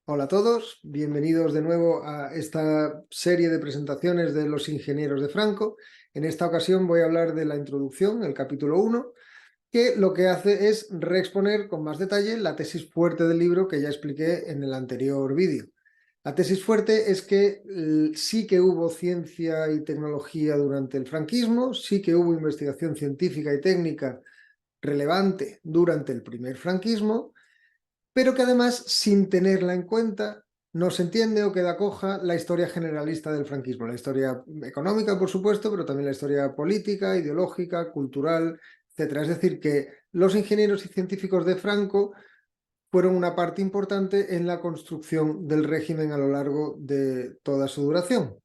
Hola a todos, bienvenidos de nuevo a esta serie de presentaciones de los ingenieros de Franco. En esta ocasión voy a hablar de la introducción, el capítulo 1, que lo que hace es reexponer con más detalle la tesis fuerte del libro que ya expliqué en el anterior vídeo. La tesis fuerte es que sí que hubo ciencia y tecnología durante el franquismo, sí que hubo investigación científica y técnica relevante durante el primer franquismo, pero que además, sin tenerla en cuenta, no se entiende o queda coja la historia generalista del franquismo, la historia económica, por supuesto, pero también la historia política, ideológica, cultural, etcétera. Es decir, que los ingenieros y científicos de Franco fueron una parte importante en la construcción del régimen a lo largo de toda su duración.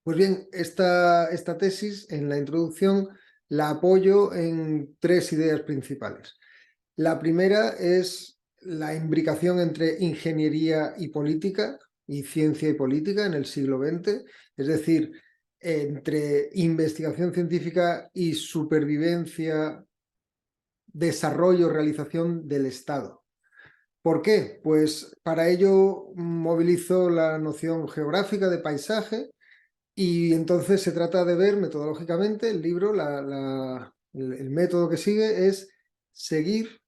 Pues bien, esta tesis, en la introducción, la apoyo en tres ideas principales. La primera es la imbricación entre ingeniería y política, y ciencia y política en el siglo XX, es decir, entre investigación científica y supervivencia, desarrollo, realización del Estado. ¿Por qué? Pues para ello movilizo la noción geográfica de paisaje y entonces se trata de ver metodológicamente el libro, el método que sigue es seguir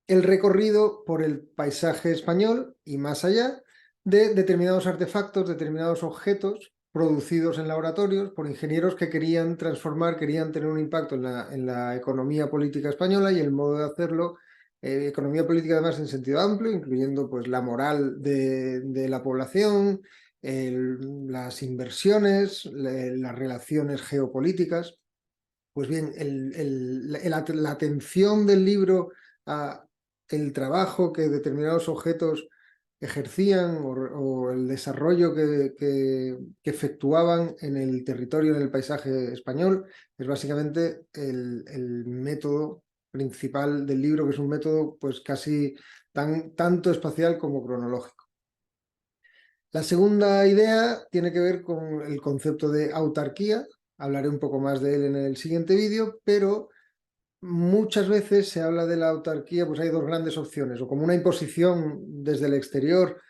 el recorrido por el paisaje español y más allá de determinados artefactos, determinados objetos producidos en laboratorios por ingenieros que querían transformar, querían tener un impacto en la economía política española y el modo de hacerlo, economía política además en sentido amplio, incluyendo pues, la moral de la población, las inversiones, las relaciones geopolíticas. Pues bien, la atención del libro a el trabajo que determinados objetos ejercían o el desarrollo que efectuaban en el territorio, en el paisaje español, es básicamente el método principal del libro, que es un método pues casi tanto espacial como cronológico. La segunda idea tiene que ver con el concepto de autarquía. Hablaré un poco más de él en el siguiente vídeo, pero muchas veces se habla de la autarquía, pues hay dos grandes opciones, o como una imposición desde el exterior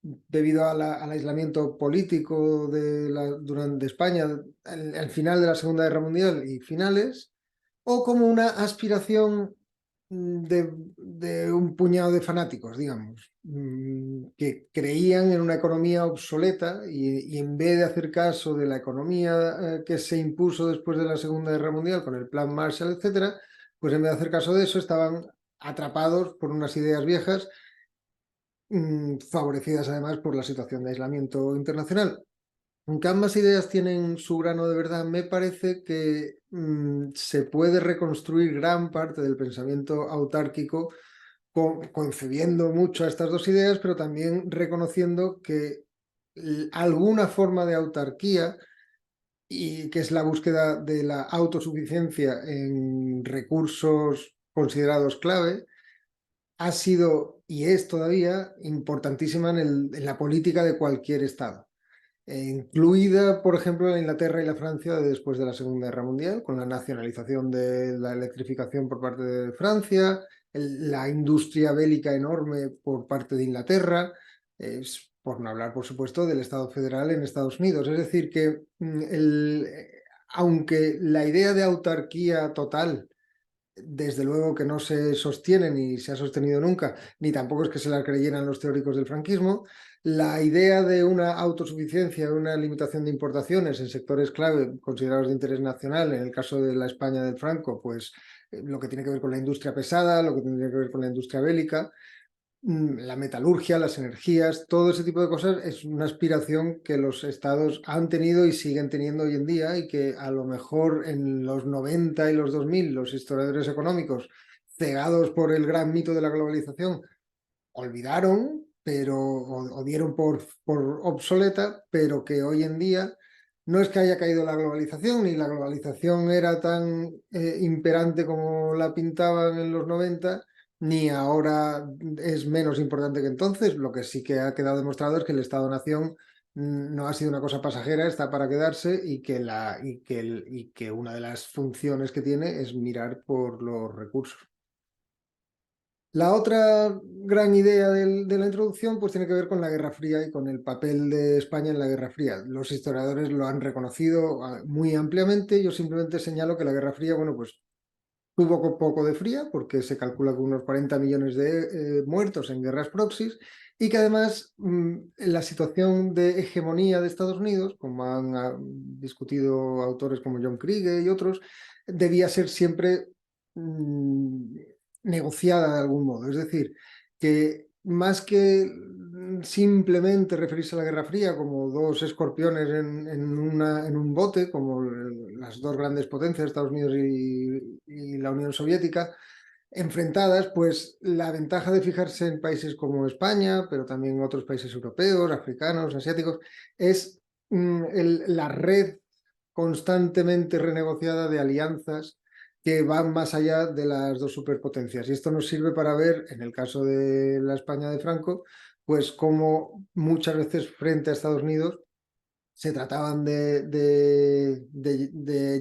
debido al aislamiento político durante España al final de la Segunda Guerra Mundial y finales, o como una aspiración de un puñado de fanáticos, digamos, que creían en una economía obsoleta y en vez de hacer caso de la economía que se impuso después de la Segunda Guerra Mundial con el Plan Marshall, etcétera, pues en vez de hacer caso de eso estaban atrapados por unas ideas viejas, favorecidas además por la situación de aislamiento internacional. Aunque ambas ideas tienen su grano de verdad, me parece que se puede reconstruir gran parte del pensamiento autárquico concediendo mucho a estas dos ideas, pero también reconociendo que alguna forma de autarquía, y que es la búsqueda de la autosuficiencia en recursos considerados clave, ha sido y es todavía importantísima en la política de cualquier Estado, incluida, por ejemplo, la Inglaterra y la Francia después de la Segunda Guerra Mundial, con la nacionalización de la electrificación por parte de Francia, la industria bélica enorme por parte de Inglaterra, por no hablar, por supuesto, del Estado federal en Estados Unidos. Es decir, que aunque la idea de autarquía total desde luego que no se sostiene ni se ha sostenido nunca, ni tampoco es que se la creyeran los teóricos del franquismo, la idea de una autosuficiencia, una limitación de importaciones en sectores clave considerados de interés nacional, en el caso de la España del Franco, pues lo que tiene que ver con la industria pesada, lo que tiene que ver con la industria bélica, la metalurgia, las energías, todo ese tipo de cosas es una aspiración que los estados han tenido y siguen teniendo hoy en día y que a lo mejor en los 90 y los 2000 los historiadores económicos, cegados por el gran mito de la globalización, olvidaron pero, o dieron por obsoleta, pero que hoy en día no es que haya caído la globalización, ni la globalización era tan imperante como la pintaban en los 90, ni ahora es menos importante que entonces. Lo que sí que ha quedado demostrado es que el Estado-Nación no ha sido una cosa pasajera, está para quedarse y que una de las funciones que tiene es mirar por los recursos. La otra gran idea de la introducción pues tiene que ver con la Guerra Fría y con el papel de España en la Guerra Fría. Los historiadores lo han reconocido muy ampliamente. Yo simplemente señalo que la Guerra Fría, bueno, pues tuvo poco de fría, porque se calcula que unos 40 millones de muertos en guerras proxies, y que además la situación de hegemonía de Estados Unidos, como han discutido autores como John Kriege y otros, debía ser siempre negociada de algún modo. Es decir, que más que simplemente referirse a la Guerra Fría como dos escorpiones en un bote, como las dos grandes potencias, Estados Unidos y la Unión Soviética, enfrentadas, pues la ventaja de fijarse en países como España, pero también otros países europeos, africanos, asiáticos, es la red constantemente renegociada de alianzas que van más allá de las dos superpotencias. Y esto nos sirve para ver, en el caso de la España de Franco, pues cómo muchas veces frente a Estados Unidos se trataban de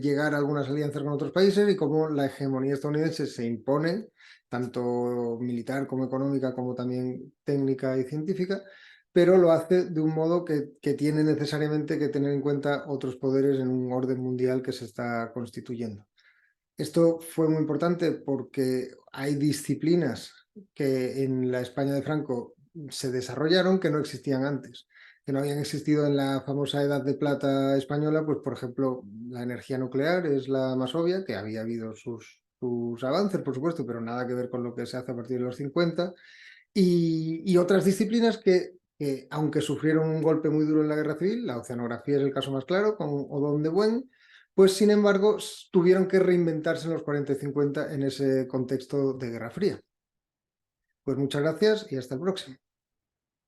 llegar a algunas alianzas con otros países y cómo la hegemonía estadounidense se impone, tanto militar como económica, como también técnica y científica, pero lo hace de un modo que tiene necesariamente que tener en cuenta otros poderes en un orden mundial que se está constituyendo. Esto fue muy importante porque hay disciplinas que en la España de Franco se desarrollaron que no existían antes, que no habían existido en la famosa Edad de Plata española. Pues por ejemplo, la energía nuclear es la más obvia, que había habido sus avances, por supuesto, pero nada que ver con lo que se hace a partir de los 50, y otras disciplinas que, aunque sufrieron un golpe muy duro en la guerra civil, la oceanografía es el caso más claro, con Odón de Buen, pues sin embargo tuvieron que reinventarse en los 40 y 50 en ese contexto de Guerra Fría. Pues muchas gracias y hasta el próximo.